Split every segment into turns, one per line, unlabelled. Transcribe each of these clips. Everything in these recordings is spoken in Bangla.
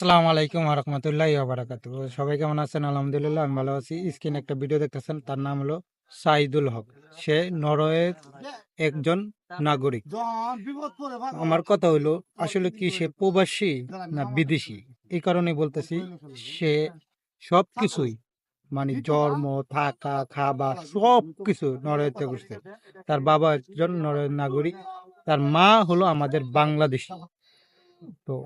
আসসালামু আলাইকুম রহমতুল্লাহি বারাকাতু। সবাই কেমন আছেন? আলহামদুলিল্লাহ আমি ভালো আছি। স্ক্রিনে একটা ভিডিও দেখতেছেন, তার নাম হলো সাইদুল হক। সে নরওয়ের একজন নাগরিক। আমার কথা হইলো আসলে কি সে প্রবাসী না বিদেশি? এই কারণে বলতেছি, সে সব কিছুই মানে জন্ম, থাকা, খাবার সব কিছু নরওয়েতে করছে। তার বাবা একজন নরওয়ের নাগরিক, তার মা হলো আমাদের বাংলাদেশি। তো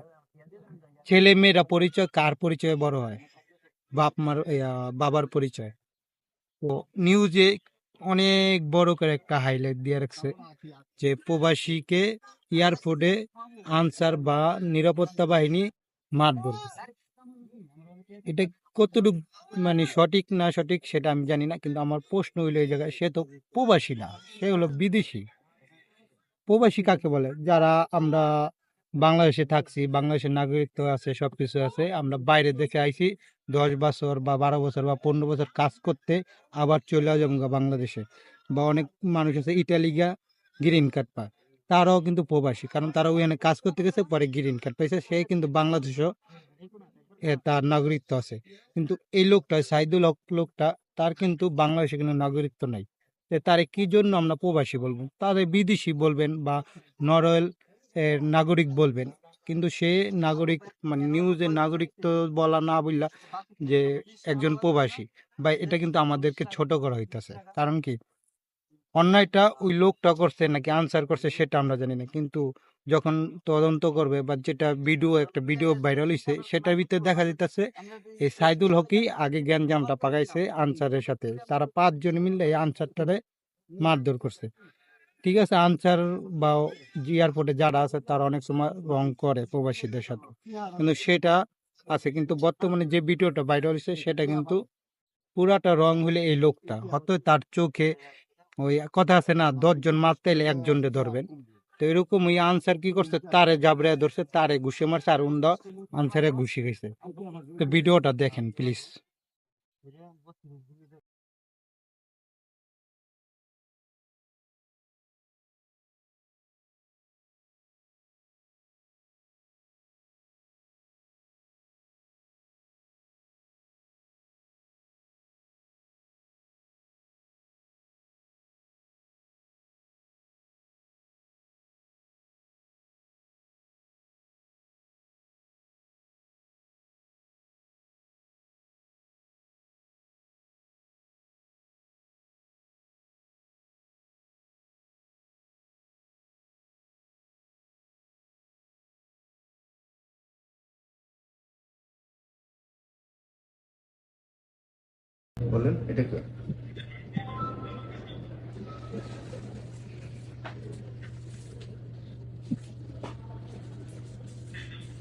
ছেলে মেয়েরা পরিচয় কার পরিচয়ে বড় হয়? বাবার পরিচয়। তো নিউজে অনেক বড় করে একটা হাইলাইট দিয়ে রাখছে যে প্রবাসীকে এয়ারপোর্টে আনসার বা নিরাপত্তা বাহিনী মারধর করছে। এটা কতটুকু মানে সঠিক না সঠিক সেটা আমি জানি না, কিন্তু আমার প্রশ্ন হইলো এই জায়গায়, সে তো প্রবাসী না, সে হলো বিদেশি। প্রবাসী কাকে বলে? যারা আমরা বাংলাদেশে থাকছি, বাংলাদেশের নাগরিকত্ব আছে, সবকিছু আছে, আমরা বাইরে দেখে আইছি 10 বছর বা 12 বছর বা 15 বছর কাজ করতে, আবার চলে যাবো বাংলাদেশে। বা অনেক মানুষ আছে ইটালি গিয়া গ্রিন কার্ড পায়, তারাও কিন্তু প্রবাসী, কারণ তারা ওইখানে কাজ করতে গেছে, পরে গ্রিন কার্ড পাইছে, সে কিন্তু বাংলাদেশও তার নাগরিকত্ব আছে। কিন্তু এই লোকটা সাইদুল হক লোকটা, তার কিন্তু বাংলাদেশে কিন্তু নাগরিকত্ব নাই। তারে কি জন্য আমরা প্রবাসী বলবো? তারে বিদেশি বলবেন বা নরওয়েল নাগরিক বলবেন, কিন্তু সে নাগরিক মানে নিউজে নাগরিকত্ব বলা না বললা যে একজন প্রবাসী, বা এটা কিন্তু আমাদেরকে ছোট করা হইতাছে। কারণ কি, অন্যায়টা ওই লোকটা করছে নাকি আনসার করছে সেটা আমরা জানি না, কিন্তু যখন তদন্ত করবে বা যেটা একটা ভিডিও ভাইরাল হয়েছে, সেটার ভিতরে দেখা যাইতেছে এই সাইদুল হকই আগে গ্যাঞ্জামটা পাকাইছে আনসারের সাথে। তারা 5 জন মিলে এই আনসারটারে মারধর করছে। ঠিক আছে, আনসার বা এয়ারপোর্টে যারা আছে তারা অনেক সময় রং করে প্রবাসীদের সাথে, কিন্তু সেটা আছে। কিন্তু বর্তমানে যে ভিডিওটা ভাইরাল হয়েছে সেটা কিন্তু পুরাটা রং হলে এই লোকটা, হয়তো তার চোখে ওই কথা আছে না, 10 জন মারতে এলে একজনকে ধরবেন। তো এরকম ওই আনসার কি করছে, তারে জাবরে ধরছে, তারে ঘুষে মারছে, আর উন্দা আনসারে ঘুষি গেছে। তো ভিডিওটা দেখেন প্লিজ।
বলেন এটা কি?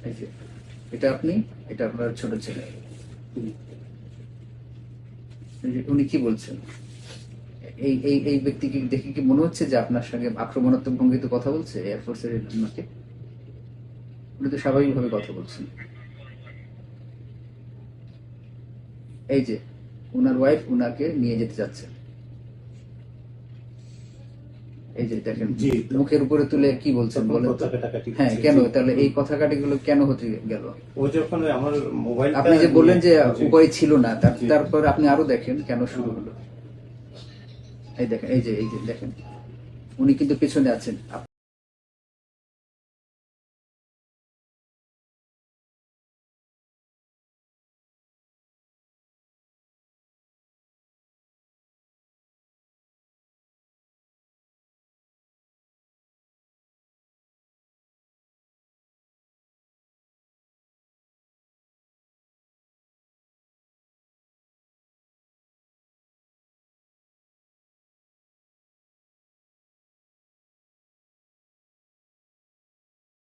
এই যে, এটা আপনি, এটা আপনার ছোট ছেলে। উনি কি বলছেন? এই ব্যক্তিকে দেখে কি মনে হচ্ছে যে আপনার সঙ্গে আক্রমণাত্মক ভঙ্গিতে কথা বলছে এয়ারফোর্সের আপনাকে? উনি তো স্বাভাবিকভাবে কথা বলছেন। এই যে ওনার ওয়াইফ উনাকে নিয়ে যেতে যাচ্ছে, এই যে দেখেন মুখের উপরে তুলে কি বলছেন বলেন তো? হ্যাঁ, কেন তাহলে এই কথা কাটিগুলো কেন হতে গেল?
ও যখন আমার মোবাইল,
আপনি যে বললেন যে উপায় ছিল না, তারপর আপনি আরো দেখেন কেন শুরু হলো। এই দেখেন, এই যে দেখেন, উনি কিন্তু পেছনে আছেন।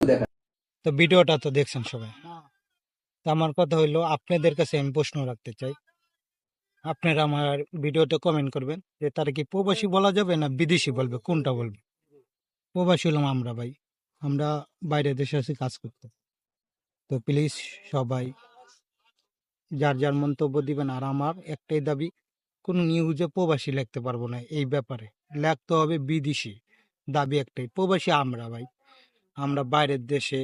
দেখা
তো ভিডিওটা তো দেখছেন সবাই। তো আমার কথা হইলো, আপনাদের কাছে আমি প্রশ্ন রাখতে চাই, আপনারা আমার ভিডিওতে কমেন্ট করবেন যে তারা কি প্রবাসী বলা যাবে না বিদেশি বলবে, কোনটা বলবে? প্রবাসী হলাম আমরা ভাই, আমরা বাইরে দেশে আছি কাজ করতে। তো প্লিজ সবাই যার যার মন্তব্য দিবেন। আর আমার একটাই দাবি, কোনো নিউজে প্রবাসী লিখতে পারবো না, এই ব্যাপারে লিখতে হবে বিদেশি। দাবি একটাই, প্রবাসী আমরা ভাই, আমরা বাইরের দেশে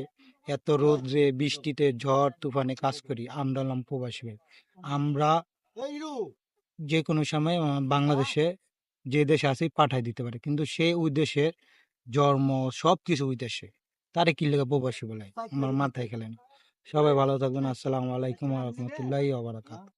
এত রোদ্রে বৃষ্টিতে ঝড় তুফানে কাজ করি, আমরা হলাম প্রবাসী ভাই। আমরা যে কোনো সময় বাংলাদেশে যে দেশে আছি পাঠাই দিতে পারে, কিন্তু সে ওই দেশের জন্ম সবকিছু ওই দেশে, তারে কি লেগে প্রবাসী বলে আমার মাথায় খেলেন। সবাই ভালো থাকবেন। আসসালামু আলাইকুম ওয়া রাহমাতুল্লাহি ওয়া বারাকাতুহু।